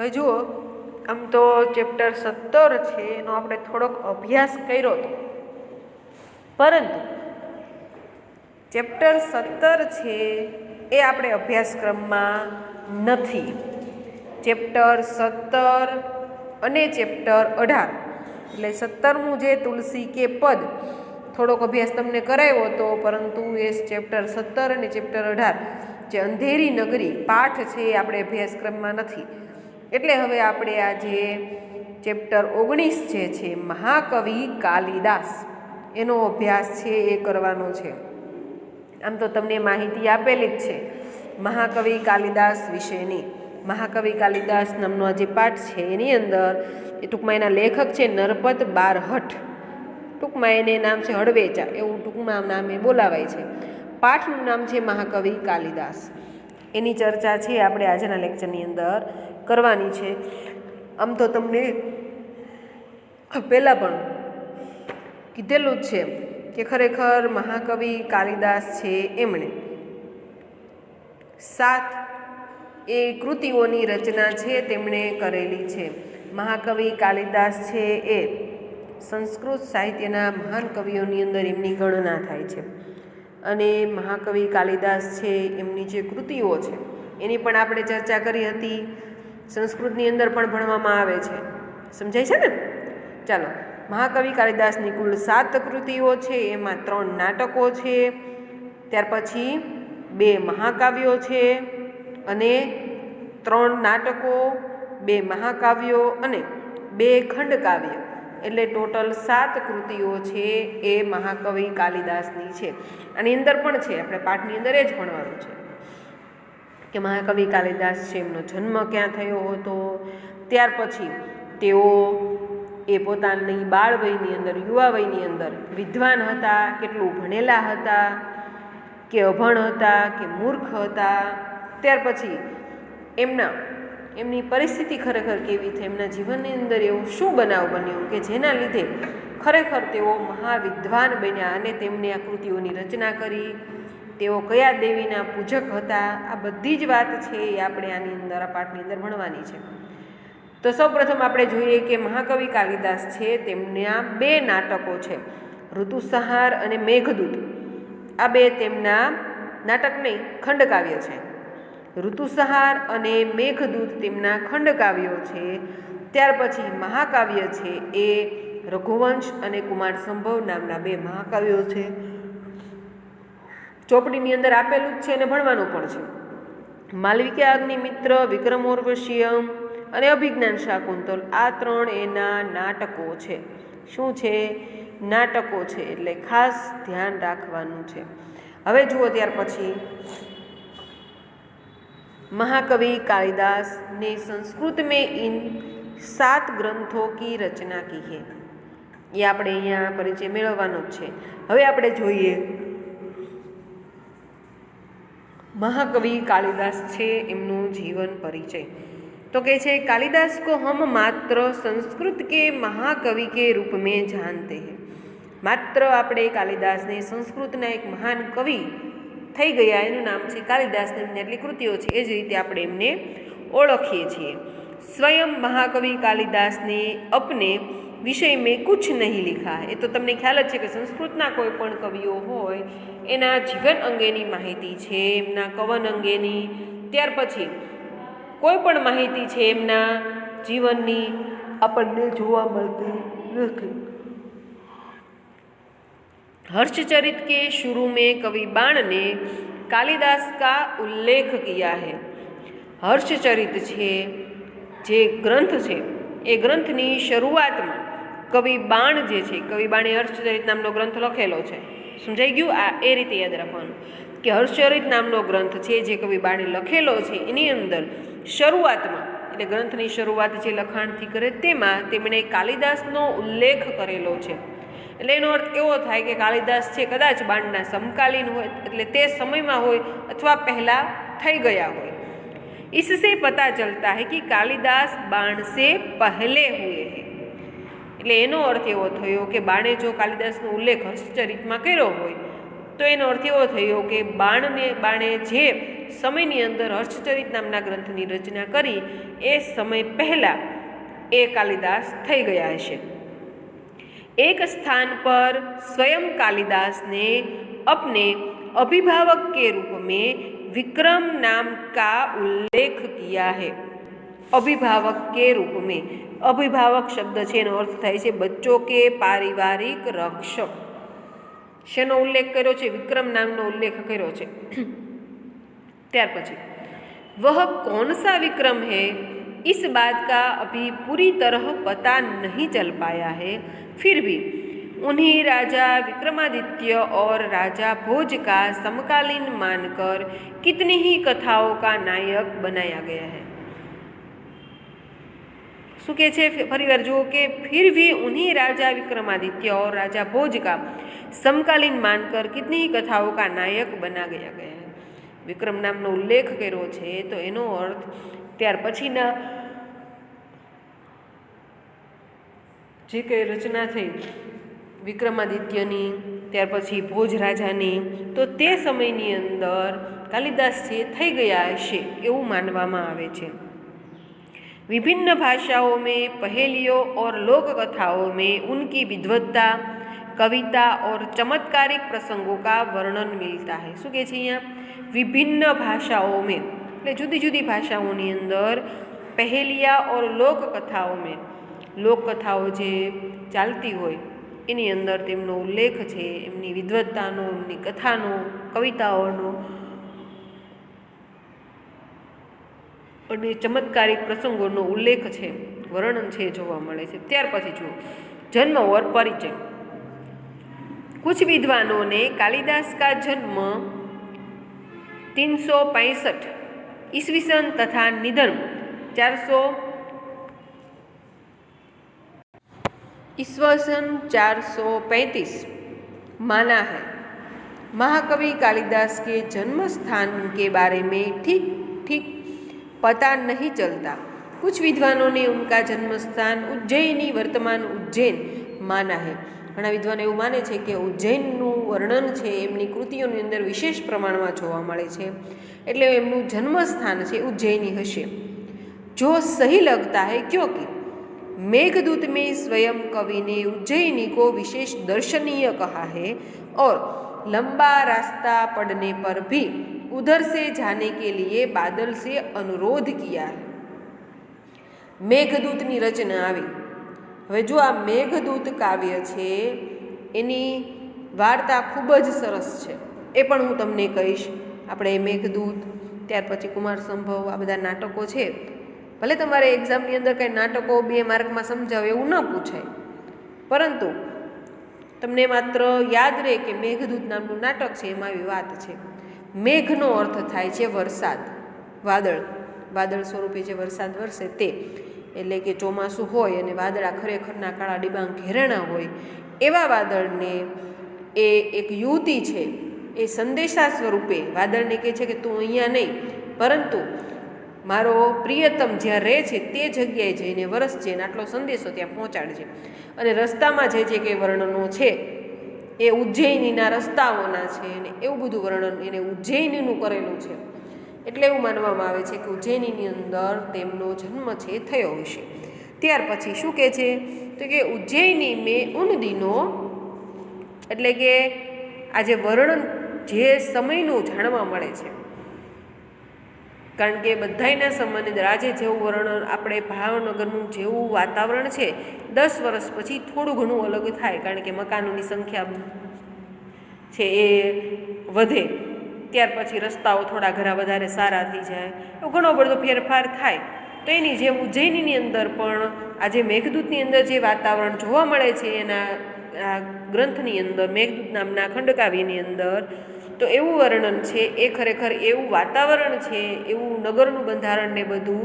હવે જુઓ, આમ તો ચેપ્ટર 17 છે એનો આપણે થોડોક અભ્યાસ કર્યો હતો, પરંતુ ચેપ્ટર 17 છે એ આપણે અભ્યાસક્રમમાં નથી. ચેપ્ટર 17 અને ચેપ્ટર 18 એટલે 17મું જે તુલસી કે પદ થોડોક અભ્યાસ તમને કરાવ્યો હતો, પરંતુ એ ચેપ્ટર 17 અને ચેપ્ટર 18 જે અંધેરી નગરી પાઠ છે એ આપણે અભ્યાસક્રમમાં નથી. એટલે હવે આપણે આ જે ચેપ્ટર 19 જે છે મહાકવિ કાલિદાસ એનો અભ્યાસ છે એ કરવાનો છે. આમ તો તમને માહિતી આપેલી જ છે મહાકવિ કાલિદાસ વિશેની. મહાકવિ કાલિદાસ નામનો આ જે પાઠ છે એની અંદર એ ટૂંકમાં એના લેખક છે નરપત બારહઠ, ટૂંકમાં એને નામ છે હળવેચા, એવું ટૂંકમાં નામે બોલાવાય છે. પાઠનું નામ છે મહાકવિ કાલિદાસ. એની ચર્ચા છે આપણે આજના લેક્ચરની અંદર કરવાની છે. આમ તો તમને પહેલાં પણ કીધેલું જ છે કે ખરેખર મહાકવિ કાલિદાસ છે એમણે 7 કૃતિઓની રચના છે તેમણે કરેલી છે. મહાકવિ કાલિદાસ છે એ સંસ્કૃત સાહિત્યના મહાન કવિઓની અંદર એમની ગણના થાય છે. અને મહાકવિ કાલિદાસ છે એમની જે કૃતિઓ છે એની પણ આપણે ચર્ચા કરી હતી. સંસ્કૃતની અંદર પણ ભણવામાં આવે છે, સમજાય છે ને? ચાલો, મહાકવિ કાલિદાસની કુલ 7 કૃતિઓ છે, એમાં 3 નાટકો છે, ત્યાર પછી 2 મહાકાવ્યો છે, અને 3 નાટકો, 2 મહાકાવ્યો અને 2 ખંડકાવ્ય, એટલે ટોટલ 7 કૃતિઓ છે એ મહાકવિ કાલિદાસની છે. આની અંદર પણ છે, આપણે પાઠની અંદર એ જ ભણવાનું છે કે મહાકવિ કાલિદાસ છે એમનો જન્મ ક્યાં થયો હતો, ત્યાર પછી તેઓ એ પોતાની બાળ વયની અંદર, યુવા વયની અંદર વિદ્વાન હતા, કેટલું ભણેલા હતા, કે અભણ હતા, કે મૂર્ખ હતા, ત્યાર પછી એમની પરિસ્થિતિ ખરેખર કેવી થઈ, એમના જીવનની અંદર એવું શું બનાવ બન્યું કે જેના લીધે ખરેખર તેઓ મહાવિદ્વાન બન્યા અને તેમને આ કૃતિઓની રચના કરી, તેઓ કયા દેવીના પૂજક હતા, આ બધી જ વાત છે એ આપણે આની અંદર, આ પાઠની અંદર ભણવાની છે. તો સૌપ્રથમ આપણે જોઈએ કે મહાકવિ કાલિદાસ છે તેમના 2 નાટકો છે, ઋતુસંહાર અને મેઘદૂત. આ 2 તેમના નાટક નહીં, ખંડકાવ્ય છે. ઋતુસંહાર અને મેઘદૂત તેમના ખંડકાવ્યો છે. ત્યાર પછી મહાકાવ્ય છે એ રઘુવંશ અને કુમાર સંભવ નામના 2 મહાકાવ્યો છે. ચોપડીની અંદર આપેલું જ છે અને ભણવાનું પણ છે. માલવિકા અગ્નિમિત્ર, વિક્રમોર્વશીયમ અને અભિજ્ઞાન શાકુંતલ, આ 3 એના નાટકો છે. શું છે? નાટકો છે, એટલે ખાસ ધ્યાન રાખવાનું છે. હવે જુઓ, ત્યાર પછી महाकवि कालिदास ने संस्कृत में इन 7 ग्रंथों की रचना की है. ये આપણે અહીંયા પરિચય મેળવવાનો જ છે. હવે આપણે જોઈએ महाकवि कालिदास છે એમનું જીવન પરિચય. तो કહે છે कालिदास को हम मात्र संस्कृत के महाकवि के रूप में जानते हैं. માત્ર આપણે કાલિદાસને સંસ્કૃતના એક મહાન કવિ થઈ ગયા, એનું નામ છે કાલિદાસ, એમની આટલી કૃતિઓ છે, એ જ રીતે આપણે એમને ઓળખીએ છીએ. સ્વયં મહાકવિ કાલિદાસ ને અપને વિષય મેં કુછ નહીં લિખા હૈ. એ તો તમને ખ્યાલ જ છે કે સંસ્કૃતના કોઈ પણ કવિઓ હોય એના જીવન અંગેની માહિતી છે, એમના કવન અંગેની, ત્યાર પછી કોઈ પણ માહિતી છે એમના જીવનની આપણને જોવા મળતી નથી. हर्षचरित के शुरू में कवि बाण ने कालिदास का उल्लेख किया है. हर्षचरित છે જે ગ્રંથ છે એ ગ્રંથની શરૂઆતમાં કવિ બાણ જે છે, કવિ બાણે હર્ષચરિત નામનો ગ્રંથ લખેલો છે. સમજાઈ ગયું? આ એ રીતે યાદ રાખવાનું કે હર્ષચરિત નામનો ગ્રંથ છે જે કવિ બાણે લખેલો છે, એની અંદર શરૂઆતમાં, એટલે ગ્રંથની શરૂઆત જે લખાણથી કરે તેમાં તેમણે કાલિદાસનો ઉલ્લેખ કરેલો છે. એટલે એનો અર્થ એવો થાય કે કાલિદાસ છે કદાચ બાણના સમકાલીન હોય, એટલે તે સમયમાં હોય અથવા પહેલાં થઈ ગયા હોય. इससे पता चलता है कि कालिदास बाण से पहले हुए हैं. એટલે એનો અર્થ એવો થયો કે બાણે જો કાલિદાસનો ઉલ્લેખ હર્ષચરિતમાં કર્યો હોય તો એનો અર્થ એવો થયો કે બાણે જે સમયની અંદર હર્ષચરિત નામના ગ્રંથની રચના કરી એ સમય પહેલાં એ કાલિદાસ થઈ ગયા હશે। एक स्थान पर स्वयं कालिदास ने अपने अभिभावक के रूप में विक्रम नाम का उल्लेख किया है। अभिभावक के रूप में, अभिभावक शब्द है एनो अर्थ थाय छे बच्चों के पारिवारिक रक्षक। शेनो उल्लेख कर्यो छे? विक्रम नामनो उल्लेख कर्यो छे। त्यार पछी वह कौन सा विक्रम है इस बात का अभी पूरी तरह पता नहीं चल पाया है, फिर भी उन्हीं राजा विक्रमादित्य और राजा भोज का समकालीन मानकर कितनी ही कथाओं का नायक बनाया गया है। शू कहे छे फरीवार जुओ के फिर भी उन्हीं राजा विक्रमादित्य और राजा भोज का समकालीन मानकर कितनी ही कथाओं का नायक बना गया है। विक्रम नामनो उल्लेख कर्यो छे तो एनो अर्थ त्यार पछीना जे कई रचना थई विक्रमादित्यनी, त्यार पछी भोज राजानी, तो ते समयनी अंदर कालिदास छे थई गया हशे एवुं मानवामां आवे छे। विभिन्न भाषाओं में पहेलियों और लोक कथाओं में उनकी विद्वत्ता, कविता और चमत्कारिक प्रसंगों का वर्णन मिलता है। शू कहे छे अहींया? विभिन्न भाषाओं में એટલે જુદી જુદી ભાષાઓની અંદર પહેલિયા और लोक कथाओं में, लोक कथाओं जे चालती होय एनी अंदर तेमनो उल्लेख छे, एमनी विद्वत्तानो, एमनी कथानो, कविताओनो અને ચમત્કારિક પ્રસંગોનો ઉલ્લેખ છે, વર્ણન છે જોવા મળે છે। ત્યાર પછી જુઓ जन्म और परिचय। कुछ विद्वानों ने कालिदास का जन्म 365 ईस्वीसन तथा निधन 435 माना है। महाकवि कालिदास के जन्म स्थान के बारे में ठीक ठीक पता नहीं चलता। कुछ विद्वानों ने उनका जन्म स्थान उज्जैनी वर्तमान उज्जैन माना है। घણા વિદ્વાનો એવું માને છે કે ઉજ્જૈનનું વર્ણન છે એમની કૃતિઓની અંદર વિશેષ પ્રમાણમાં જોવા મળે છે, એટલે એમનું જન્મસ્થાન છે ઉજ્જૈની હશે। जो सही लगता है क्योंकि मेघदूत में स्वयं कवि ने उज्जैनी को विशेष दर्शनीय कहा है और लंबा रास्ता पड़ने पर भी उधर से जाने के लिए बादल से अनुरोध किया है। मेघदूतनी रचना आवी। हवे जो आ मेघदूत काव्य छे एनी वार्ता खूब ज सरस छे, ए पण हूँ तमने कहीश। आपणे मेघदूत, त्यार पछी कुमार संभव, आ बधा नाटको छे। भले तमारे एक्जामनी अंदर कई नाटको 2 मार्कमां समजावे एवुं न पूछाय, परंतु तमने मात्र याद रहे कि मेघदूत नामनुं नाटक छे एमां एवी वात छे। मेघनो अर्थ थाय छे वरसाद, वादळ, वादळ स्वरूपे जे वरसाद वरसे ते, એટલે કે ચોમાસું હોય અને વાદળા ખરેખરના કાળા ડિબાંગ ઘેરાણા હોય એવા વાદળને એ એક યુવતી છે એ સંદેશા સ્વરૂપે વાદળને કહે છે કે તું અહીંયા નહીં પરંતુ મારો પ્રિયતમ જ્યાં રહે છે તે જગ્યાએ જઈને વરસજે અને આટલો સંદેશો ત્યાં પહોંચાડજે। અને રસ્તામાં જે જે કંઈ વર્ણનો છે એ ઉજ્જૈનીના રસ્તાઓના છે અને એવું બધું વર્ણન એને ઉજ્જૈનીનું કરેલું છે। એટલે એવું માનવામાં આવે છે કે ઉજ્જૈનીની અંદર તેમનો જન્મ છે થયો હશે। ત્યાર પછી શું કહે છે તો કે ઉજ્જૈની મેં ઉન દિનો, એટલે કે આ જે વર્ણન જે સમયનું જાણવા મળે છે, કારણ કે બધાયના સંબંધિત આજે જેવું વર્ણન આપણે ભાવનગરનું જેવું વાતાવરણ છે 10 વર્ષ પછી થોડું ઘણું અલગ થાય, કારણ કે મકાનોની સંખ્યા છે એ વધે, ત્યાર પછી રસ્તાઓ થોડા ઘણા વધારે સારા થઈ જાય, એવો ઘણો બધો ફેરફાર થાય। તો એની જેમ ઉજ્જૈનીની અંદર પણ આજે મેઘદૂતની અંદર જે વાતાવરણ જોવા મળે છે એના ગ્રંથની અંદર, મેઘદૂત નામના ખંડકાવ્યની અંદર, તો એવું વર્ણન છે એ ખરેખર એવું વાતાવરણ છે, એવું નગરનું બંધારણ ને બધું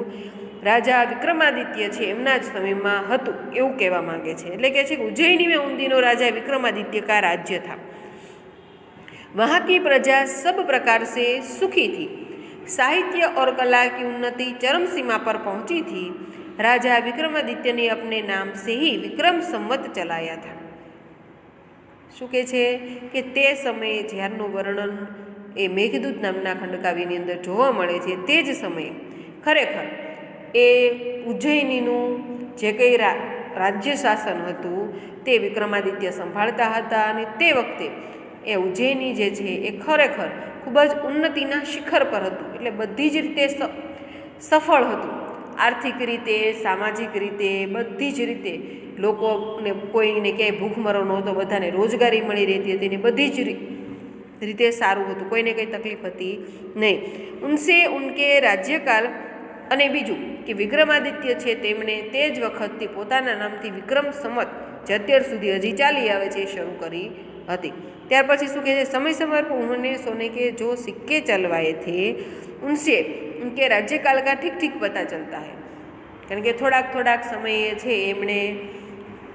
રાજા વિક્રમાદિત્ય છે એમના જ સમયમાં હતું એવું કહેવા માંગે છે। એટલે કે છે કે ઉજ્જૈની में उन दिनों राजा विक्रमादित्य का राज्य था। वहाँ की प्रजा सब प्रकार से सुखी थी। साहित्य और कला की उन्नति चरम सीमा पर पहुँची थी। राजा विक्रमादित्य ने अपने नाम से ही विक्रम संवत चलाया था। શું કહે છે કે તે સમયે જ્યારનું વર્ણન એ મેઘદૂત નામના ખંડકાવ્યની અંદર જોવા મળે છે. તે જ સમયે ખરેખર એ ઉજ્જૈનીનું જે કંઈ રાજ્ય શાસન હતું તે વિક્રમાદિત્ય સંભાળતા હતા, અને તે વખતે એ ઉજ્જૈની જે છે એ ખરેખર ખૂબ જ ઉન્નતિના શિખર પર હતું. એટલે બધી જ રીતે સફળ હતું, આર્થિક રીતે, સામાજિક રીતે, બધી જ રીતે. લોકોને કોઈને ક્યાંય ભૂખમરો નહોતો, બધાને રોજગારી મળી રહેતી હતી ને બધી જ રીતે સારું હતું, કોઈને કંઈ તકલીફ હતી નહીં. ઉનસે ઉનકે રાજ્યકાલ. અને બીજું કે વિક્રમાદિત્ય છે તેમણે તે જ વખતથી પોતાના નામથી વિક્રમ સંવત જે અત્યાર સુધી હજી ચાલી આવે છે એ શરૂ કરી હતી. ત્યાર પછી શું કહે છે, સમય સમય પર ઉन्होंने सोने के जो सिक्के चलवाए थे उनसे उनके राज्यकाल का ठीक ठीक पता चलता है. કારણ કે થોડાક સમયે છે એમણે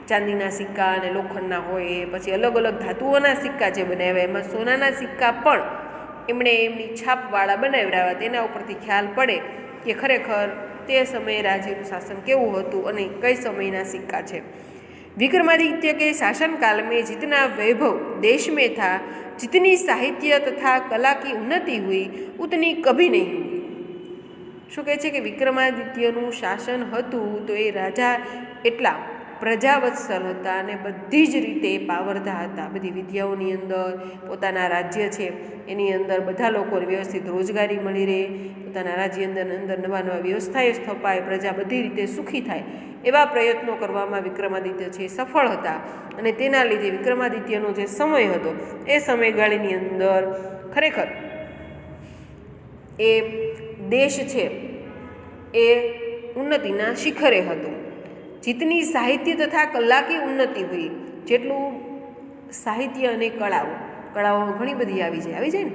ચાંદીના સિક્કા અને લોખંડના હોય, પછી અલગ અલગ ધાતુઓના સિક્કા જે બનાવ્યા, એમાં સોનાના સિક્કા પણ એમણે એમની છાપવાળા બનાવ્યા. તેના ઉપરથી ખ્યાલ પડે કે ખરેખર તે સમયે રાજ્યનું શાસન કેવું હતું અને કઈ સમયના સિક્કા છે. विक्रमादित्य के शासनकाल में जितना वैभव देश में था, जितनी साहित्य तथा कला की उन्नति हुई, उतनी कभी नहीं हुई. શું કહે છે કે વિક્રમાદિત્યનું શાસન હતું તો એ રાજા એટલા પ્રજાવત્સલ હતા અને બધી જ રીતે પાવરધા હતા. બધી વિદ્યાઓની અંદર પોતાના રાજ્ય છે એની અંદર બધા લોકોને વ્યવસ્થિત રોજગારી મળી રહે, પોતાના રાજ્ય અંદર નવા નવા વ્યવસ્થાઓ સ્થપાય, પ્રજા બધી રીતે સુખી થાય, એવા પ્રયત્નો કરવામાં વિક્રમાદિત્ય છે સફળ હતા. અને તેના લીધે વિક્રમાદિત્યનો જે સમય હતો એ સમયગાળાની અંદર ખરેખર એ દેશ છે એ ઉન્નતિના શિખરે હતો. जितनी साहित्य तथा कला की उन्नति हुई, જેટલું સાહિત્ય અને કળાઓ ઘણી બધી આવી જાય ને,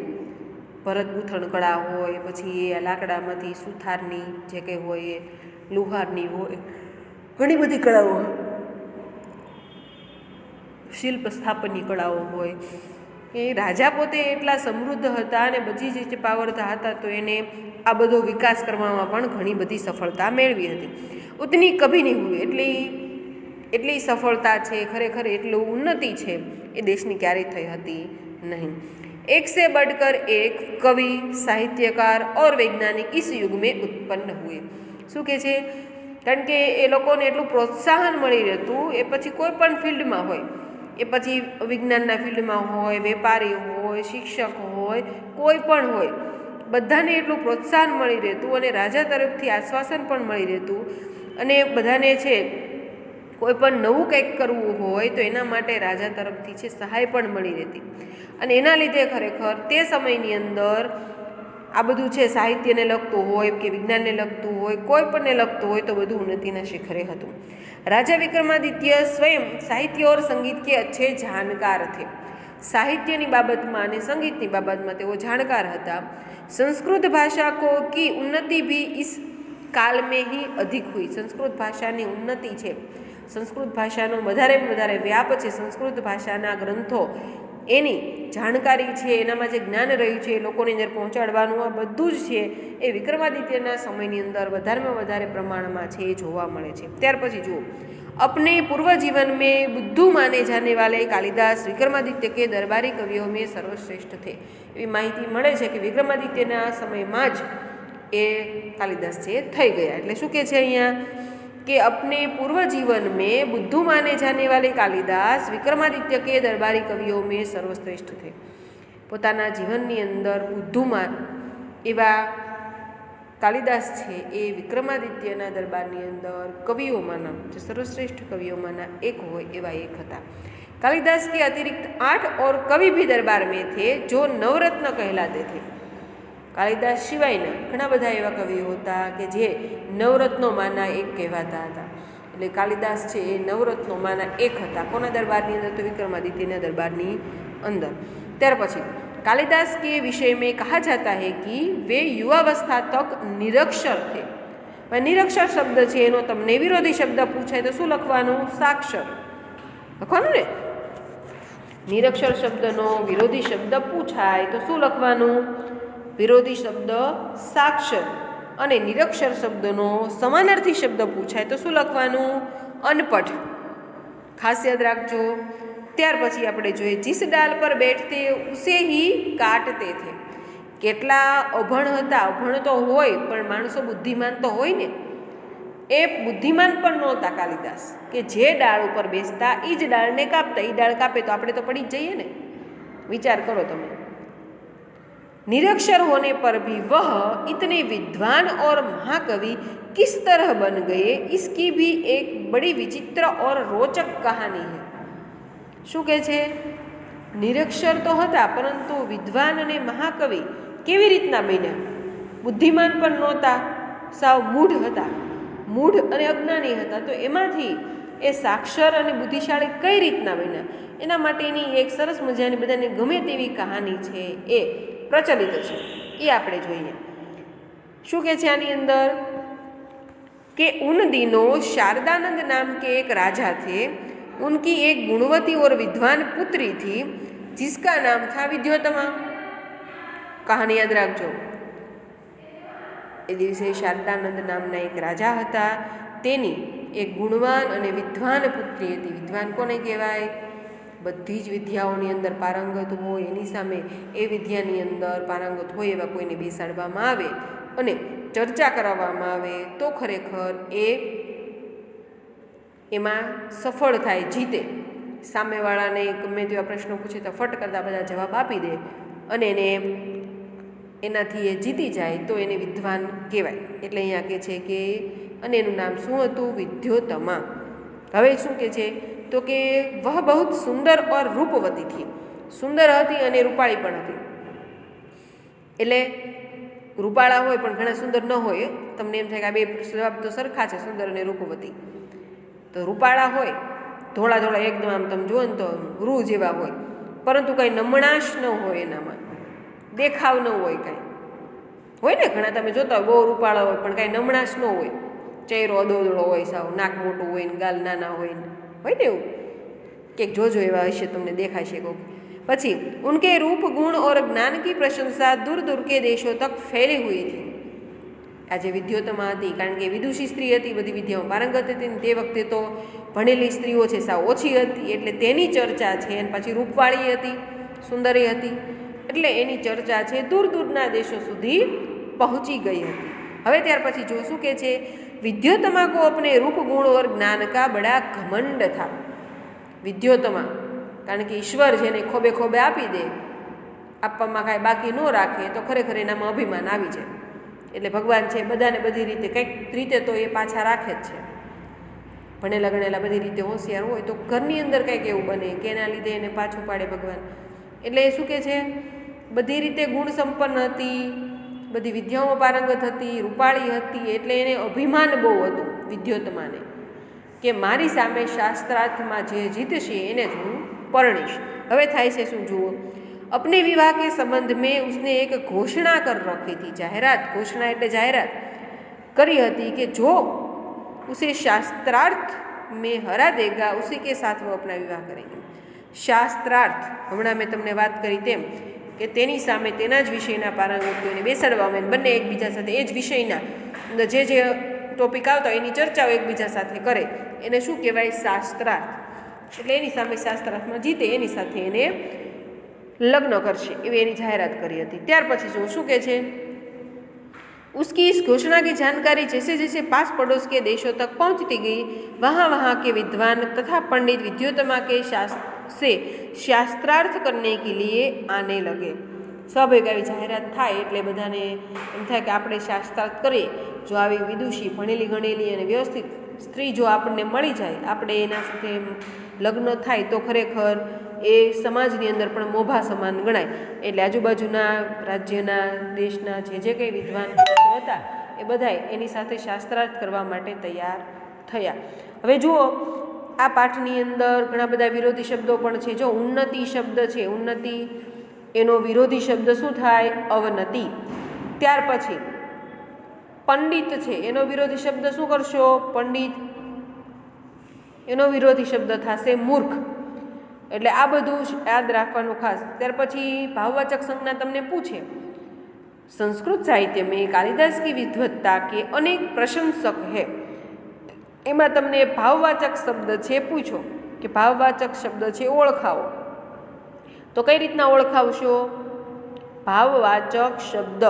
ભરત ગૂંથણ કળા હોય, પછી એ લાકડામાંથી સુથારની જે કંઈ હોય એ લુહારની હોય, ઘણી બધી કળાઓ, શિલ્પ સ્થાપનની કળાઓ હોય. એ રાજા પોતે એટલા સમૃદ્ધ હતા અને બધી જ રીતે પાવરધા હતા, તો એને આ બધો વિકાસ કરવામાં પણ ઘણી બધી સફળતા મેળવી હતી. ઉતની કભી નહીં હોય, એટલી સફળતા છે, ખરેખર એટલું ઉન્નતિ છે એ દેશની ક્યારેય થઈ હતી નહીં. એક સે बढ़कर એક કવિ, સાહિત્યકાર और वैज्ञानिक इस युग में उत्पन्न हुए. શું કહે છે, કારણ કે એ લોકોને એટલું પ્રોત્સાહન મળી રહેતું, એ પછી કોઈ પણ ફિલ્ડમાં હોય, એ પછી વિજ્ઞાનના ફિલ્ડમાં હોય, વેપારી હોય, શિક્ષક હોય, કોઈ પણ હોય, બધાને એટલું પ્રોત્સાહન મળી રહેતું અને રાજા તરફથી આશ્વાસન પણ મળી રહેતું. અને બધાને છે કોઈ પણ નવું કંઈક કરવું હોય તો એના માટે રાજા તરફથી છે સહાય પણ મળી રહેતી. અને એના લીધે ખરેખર તે સમયની અંદર આ બધું છે સાહિત્યને લગતું હોય કે વિજ્ઞાનને લગતું હોય, કોઈ પણને લગતું હોય તો બધું ઉન્નતિના શિખરે હતું. રાજા વિક્રમાદિત્ય સ્વયં સાહિત્ય और संगीत के अच्छे जानकार थे. સાહિત્યની બાબતમાં અને સંગીતની બાબતમાં તેઓ જાણકાર હતા. સંસ્કૃત ભાષા કો કી ઉન્નતિ ભી ઇસ કાલ મેં ही अधिक हुई. સંસ્કૃત ભાષાની ઉન્નતિ છે, સંસ્કૃત ભાષાનો વધારે વ્યાપ છે, સંસ્કૃત ભાષાના ગ્રંથો, એની જાણકારી છે, એનામાં જે જ્ઞાન રહ્યું છે એ લોકોની અંદર પહોંચાડવાનું, આ બધું જ છે એ વિક્રમાદિત્યના સમયની અંદર વધારેમાં વધારે પ્રમાણમાં છે એ જોવા મળે છે. ત્યાર પછી જુઓ, अपने पूर्व जीवन में बुद्धू माने जाने वाले कालिदास विक्रमादित्य के दरबारी कवियों में सर्वश्रेष्ठ थे. એવી માહિતી મળે છે કે વિક્રમાદિત્યના સમયમાં જ એ કાલિદાસ છે થઈ ગયા. એટલે શું કહે છે અહીંયા કે अपने पूर्व जीवन में बुद्धू माने जाने वाले कालिदास विक्रमादित्य के दरबारी कवियों में सर्वश्रेष्ठ थे. પોતાના જીવનની અંદર બુદ્ધુમાન એવા કાલિદાસ છે એ વિક્રમાદિત્યના દરબારની અંદર કવિઓમાંના, જે સર્વશ્રેષ્ઠ કવિઓમાંના એક હોય એવા એક હતા. कालिदास के अतिरिक्त 8 और कवि भी दरबार में थे जो नवरत्न कहलाते थे. કાલિદાસ સિવાયના ઘણા બધા એવા કવિઓ હતા કે જે નવરત્નોમાંના એક કહેવાતા હતા. એટલે કાલિદાસ છે એ નવરત્નોમાંના એક હતા. કોના દરબારની અંદર? તો વિક્રમાદિત્યના દરબારની અંદર. ત્યાર પછી कालिदास के विषय में कहा जाता है कि वे युवावस्था तक निरक्षर थे. निरक्षर शब्द છે એનો તમને વિરોધી શબ્દ પૂછાય તો શું લખવાનું? સાક્ષર લખવાનું ને. નિરક્ષર શબ્દનો વિરોધી શબ્દ પૂછાય તો શું લખવાનું? વિરોધી શબ્દ સાક્ષર. અને નિરક્ષર શબ્દનો સમાનાર્થી શબ્દ પૂછાય તો શું લખવાનું? અનપઢ. ખાસ યાદ રાખજો. ત્યાર પછી આપણે જોઈએ, जिस डाल पर बैठते उसे ही काटते थे. કેટલા અભણ હતા, અભણ તો હોય પણ માણસો બુદ્ધિમાન તો હોય ને, એ બુદ્ધિમાન પણ નહોતા કાલિદાસ, કે જે ડાળ ઉપર બેસતા એ જ ડાળને કાપતા, એ ડાળ કાપે તો આપણે તો પડી જ જઈએ ને। विचार करो તમે। निरक्षर होने पर भी वह इतने विद्वान और महाकवि किस तरह बन गए, इसकी भी एक बड़ी विचित्र और रोचक कहानी है। શું કહે છે? નિરક્ષર તો હતા પરંતુ વિદ્વાન અને મહાકવિ કેવી રીતના બન્યા? બુદ્ધિમાન પણ નહોતા, સાવ મૂઢ હતા, મૂઢ અને અજ્ઞાની હતા, તો એમાંથી એ સાક્ષર અને બુદ્ધિશાળી કઈ રીતના બન્યા? એના માટેની એક સરસ મજાની બધાને ગમે તેવી કહાની છે, એ પ્રચલિત છે, એ આપણે જોઈએ। શું કહે છે આની અંદર કે उन दिनों शारदानंद नाम के एक राजा थे, उनकी एक गुणवती और विद्वान पुत्री थी जिसका नाम था विद्योतमा। कहानी याद રાખજો। એ દિવસે શારદાનંદ નામના એક રાજા હતા, તેની એક ગુણવાન અને વિદ્વાન પુત્રી હતી। વિદ્વાન કોને કહેવાય? બધી જ વિદ્યાઓની અંદર પારંગત હોય, એની સામે એ વિદ્યાની અંદર પારંગત હોય એવા કોઈને બેસાડવામાં આવે અને ચર્ચા કરાવવામાં આવે તો ખરેખર એમાં સફળ થાય, જીતે। સામેવાળાને ગમે તેવા પ્રશ્નો પૂછે તો ફટ કરતા બધા જવાબ આપી દે અને એને એનાથી એ જીતી જાય તો એને વિદ્વાન કહેવાય। એટલે અહીંયા કહે છે કે અને એનું નામ શું હતું? વિદ્યોતમા। હવે શું કહે છે? તો કે વહ બહુ સુંદર ઓર રૂપવતી થી, સુંદર હતી અને રૂપાળી પણ હતી। એટલે રૂપાળા હોય પણ ઘણા સુંદર ન હોય, તમને એમ થાય કે આ બે જવાબ તો સરખા છે, સુંદર અને રૂપવતી। તો રૂપાળા હોય, ધોળા ધોળા એકદમ આમ તમે જુઓ ને તો રૂ જેવા હોય, પરંતુ કંઈ નમણાશ ન હોય, એનામાં દેખાવ ન હોય, કાંઈ હોય ને ઘણા તમે જોતા હોય બહુ રૂપાળા હોય પણ કાંઈ નમણાશ ન હોય, ચહેરો અદોદળો હોય, સાવ નાક મોટું હોય ને ગાલ નાના હોય ને એવું કંઈક જોજો એવા હશે, તમને દેખાશે કોક। પછી ઉનકે रूप गुण और ज्ञान की प्रशंसा दूर दूर के देशों तक फैली हुई थी। આજે વિદ્યોતમા હતી કારણ કે વિદુષી સ્ત્રી હતી, બધી વિદ્યામાં પારંગત હતી ને તે વખતે તો ભણેલી સ્ત્રીઓ છે સાવ ઓછી હતી, એટલે તેની ચર્ચા છે। અને પાછી રૂપવાળી હતી, સુંદરી હતી, એટલે એની ચર્ચા છે દૂર દૂરના દેશો સુધી પહોંચી ગઈ હતી। હવે ત્યાર પછી જો શું કહે છે? विद्योतमा को अपने रूप गुण और ज्ञान का बड़ा घमंड था। विद्योतमा કારણ કે ઈશ્વર જેને ખોબે ખોબે આપી દે, આપવામાં કાંઈ બાકી ન રાખે તો ખરેખર એનામાં અભિમાન આવી જાય। એટલે ભગવાન છે બધાને બધી રીતે કંઈક રીતે તો એ પાછા રાખે જ છે। ભણેલા ગણેલા બધી રીતે હોશિયાર હોય તો ઘરની અંદર કંઈક એવું બને કે એના લીધે એને પાછું પાડે ભગવાન। એટલે એ શું કહે છે? બધી રીતે ગુણ સંપન્ન હતી, બધી વિદ્યાઓમાં પારંગત હતી, રૂપાળી હતી, એટલે એને અભિમાન બહુ હતું વિદ્યોતમાને કે મારી સામે શાસ્ત્રાર્થમાં જે જીતશે એને જ હું પરણીશ। હવે થાય છે શું જુઓ? अपने विवाह के संबंध में उसने एक घोषणा कर रखी थी, जाहिरात, घोषणा એટલે જાહેરાત કરી હતી કે જો उसे शास्त्रार्थ में हरा देगा उसी के साथ वो अपना विवाह करेंगे। શાસ્ત્રાર્થ હમણાં મેં તમને વાત કરી તેમ કે તેની સામે તેના જ વિષયના પારંગતોને બેસાડવામાં, બંને એકબીજા સાથે એ જ વિષયના જે ટોપિક આવતા એની ચર્ચાઓ એકબીજા સાથે કરે, એને શું કહેવાય? શાસ્ત્રાર્થ। એટલે એની સામે શાસ્ત્રાર્થમાં જીતે એની સાથે એને લગ્ન કરશે એવી એની જાહેરાત કરી હતી। ત્યાર પછી જો શું કહે છે? उसकी इस घोषणा की जानकारी जैसे जैसे पास पड़ोस के देशों तक पहुंचती गई, वहाँ वहाँ के विद्वान तथा पंडित विद्योतमा के से शास्त्रार्थ करने के लिए आने लगे। સ્વાભાવિક આવી જાહેરાત થાય એટલે બધાને એમ થાય કે આપણે શાસ્ત્રાર્થ કરીએ, જો આવી વિદુષી ભણેલી ગણેલી અને વ્યવસ્થિત સ્ત્રી જો આપણને મળી જાય, આપણે એના સાથે લગ્ન થાય તો ખરેખર એ સમાજની અંદર પણ મોભા સમાન ગણાય। એટલે આજુબાજુના રાજ્યના દેશના જે કંઈ વિદ્વાન હતા એ બધાય એની સાથે શાસ્ત્રાર્થ કરવા માટે તૈયાર થયા। હવે જુઓ આ પાઠની અંદર ઘણા બધા વિરોધી શબ્દો પણ છે। જો ઉન્નતિ શબ્દ છે, ઉન્નતિ એનો વિરોધી શબ્દ શું થાય? અવનતિ। ત્યાર પછી પંડિત છે, એનો વિરોધી શબ્દ શું કરશો? પંડિત। એનો વિરોધી શબ્દ થશે મૂર્ખ। એટલે આ બધું યાદ રાખવાનું ખાસ। ત્યાર પછી ભાવવાચક સંજ્ઞા તમને પૂછે, સંસ્કૃત સાહિત્ય में कालिदास की विद्वत्ता के अनेक प्रशंसक है, એમાં તમને ભાવવાચક શબ્દ છે પૂછો કે ભાવવાચક શબ્દ છે ઓળખાવો, તો કઈ રીતના ઓળખાવશો? ભાવવાચક શબ્દ.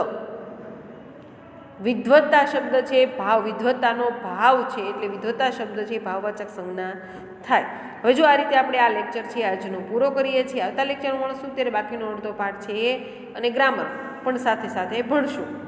વિદ્વત્તા શબ્દ છે ભાવ, વિદ્વત્તાનો ભાવ છે એટલે વિદ્વત્તા શબ્દ છે ભાવવાચક સંજ્ઞા થાય. હવે જો આ રીતે આપણે આ લેક્ચર છે આજનો પૂરો કરીએ છીએ. આવતા લેક્ચરમાં મળશું ત્યારે બાકીનો અડધો પાઠ છે એ અને ગ્રામર પણ સાથે સાથે ભણશું.